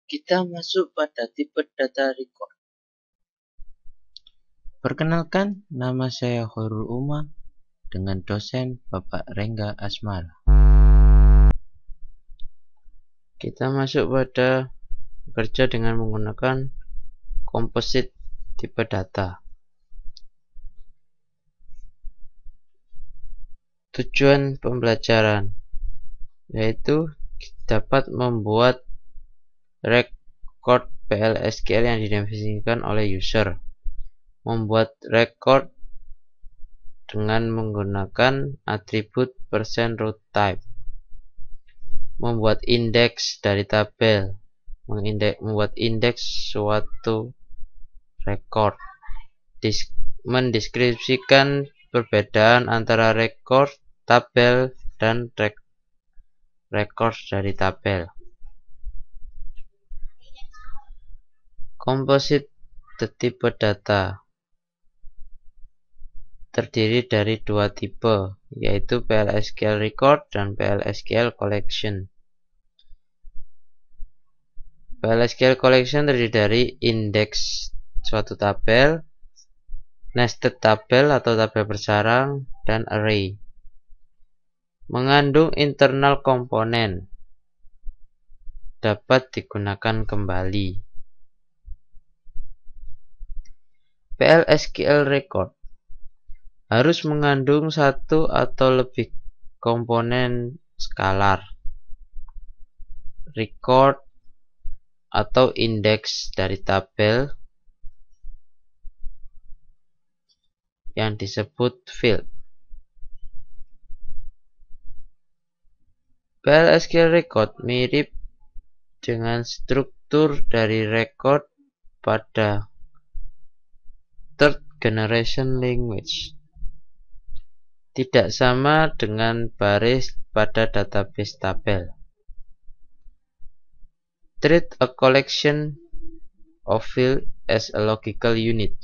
Kita masuk pada tipe data record. Perkenalkan, nama saya Khairul Uma dengan dosen Bapak Rengga Asmara. Kita masuk pada bekerja dengan menggunakan komposit tipe data. Tujuan pembelajaran yaitu dapat membuat record PL/SQL yang didefinisikan oleh user, membuat record dengan menggunakan atribut %root type, membuat indeks dari tabel, membuat indeks suatu record, mendeskripsikan perbedaan antara record tabel dan record dari tabel. Komposit tipe data terdiri dari dua tipe, yaitu PL/SQL record dan PL/SQL collection. PL/SQL collection terdiri dari indeks suatu tabel, nested tabel atau tabel bersarang, dan array. Mengandung internal komponen, dapat digunakan kembali. PL/SQL record harus mengandung satu atau lebih komponen skalar, record atau indeks dari tabel yang disebut field. PL/SQL record mirip dengan struktur dari record pada third generation language. Tidak sama dengan baris pada database tabel. Treat a collection of fields as a logical unit.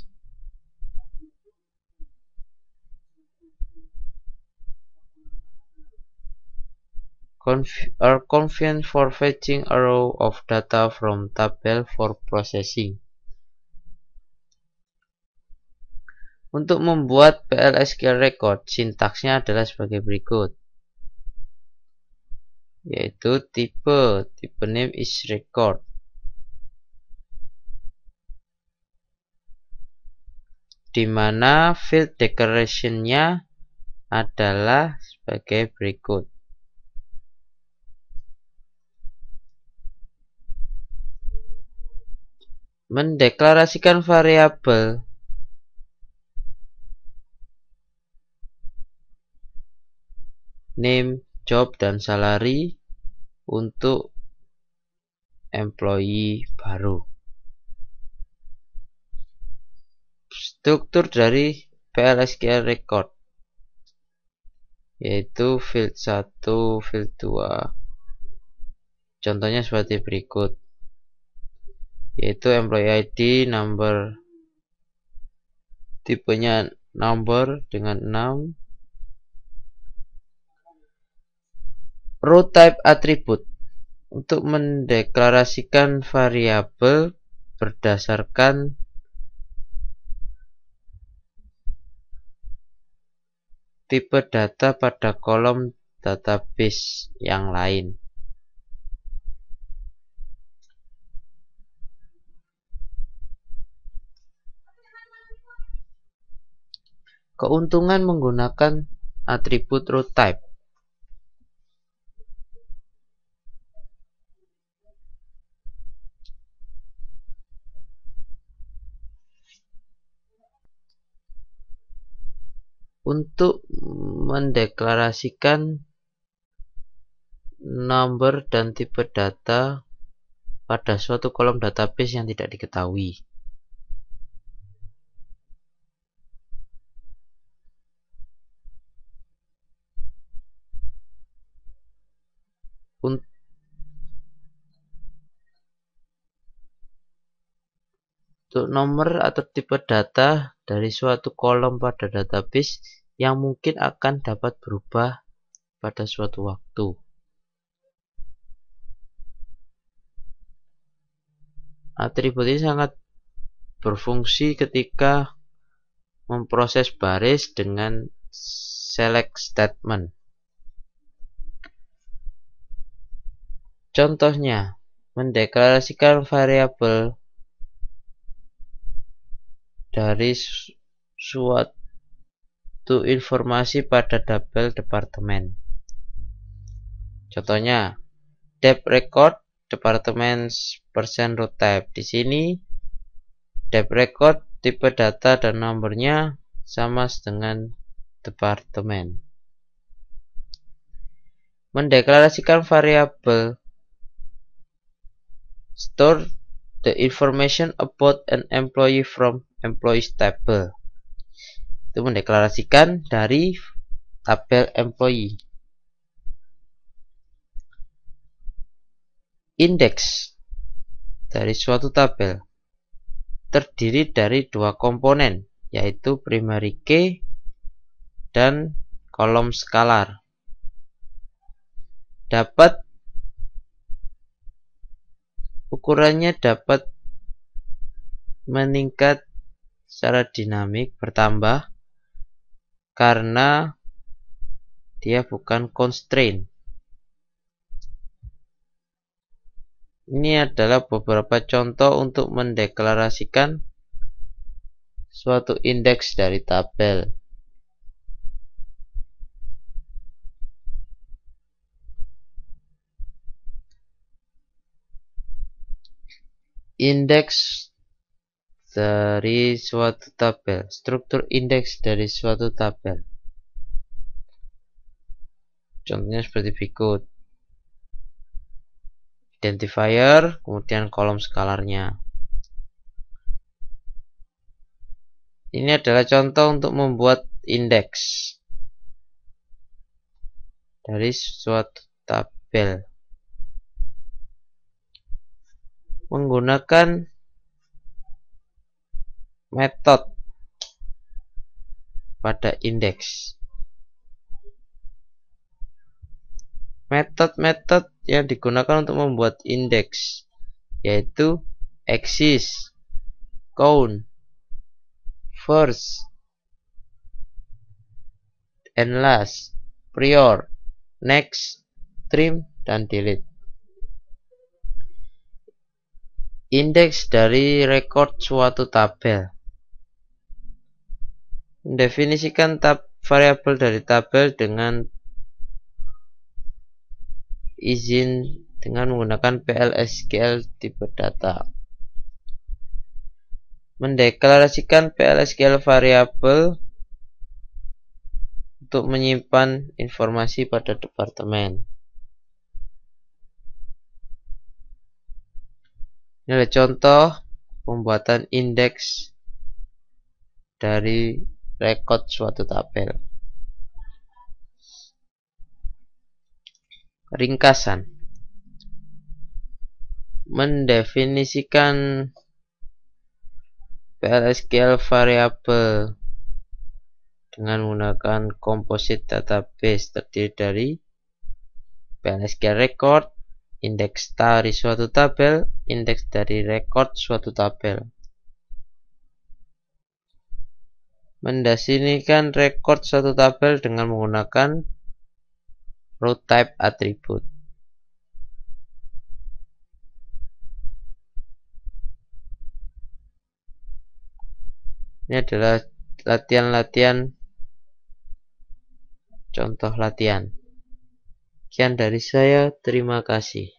Are convenient for fetching a row of data from tabel for processing. Untuk membuat PL/SQL record, sintaksnya adalah sebagai berikut, yaitu tipe name is record, di mana field declaration-nya adalah sebagai berikut. Mendeklarasikan variabel name, job, dan salary untuk employee baru. Struktur dari PL/SQL record yaitu field 1, field 2. Contohnya seperti berikut, yaitu employee ID, number, tipenya number dengan 6, row type atribut untuk mendeklarasikan variabel berdasarkan tipe data pada kolom database yang lain. Keuntungan menggunakan atribut row type. Untuk mendeklarasikan number dan tipe data pada suatu kolom database yang tidak diketahui. Untuk nomor atau tipe data dari suatu kolom pada database yang mungkin akan dapat berubah pada suatu waktu. Atribut ini sangat berfungsi ketika memproses baris dengan select statement. Contohnya, mendeklarasikan variabel dari suatu informasi pada tabel departemen. Contohnya, dep record departemen %row type. Di sini dep record tipe data dan nomornya sama dengan departemen. Mendeklarasikan variabel store the information about an employee from employees table. Itu mendeklarasikan dari tabel employee. Indeks dari suatu tabel terdiri dari dua komponen, yaitu primary key dan kolom skalar. Ukurannya dapat meningkat secara dinamik, bertambah karena dia bukan constraint. Ini adalah beberapa contoh untuk mendeklarasikan suatu indeks dari tabel. Indeks dari suatu tabel, struktur indeks dari suatu tabel. Contohnya seperti berikut. Identifier, kemudian kolom skalarnya. Ini adalah contoh untuk membuat indeks dari suatu tabel menggunakan metode pada indeks. Metode-metode yang digunakan untuk membuat indeks yaitu axis, count, first, and last, prior, next, trim, dan delete. Indeks dari record suatu tabel. Mendefinisikan variabel dari tabel dengan izin dengan menggunakan PL/SQL tipe data. Mendeklarasikan PL/SQL variabel untuk menyimpan informasi pada departemen. Ini adalah contoh pembuatan indeks dari record suatu tabel. Ringkasan. Mendefinisikan PL/SQL variabel dengan menggunakan composite database terdiri dari PL/SQL record, indeks dari suatu tabel, indeks dari record suatu tabel. Mendefinisikan record suatu tabel dengan menggunakan row type attribute. Ini adalah latihan-latihan contoh latihan. Sekian dari saya, terima kasih.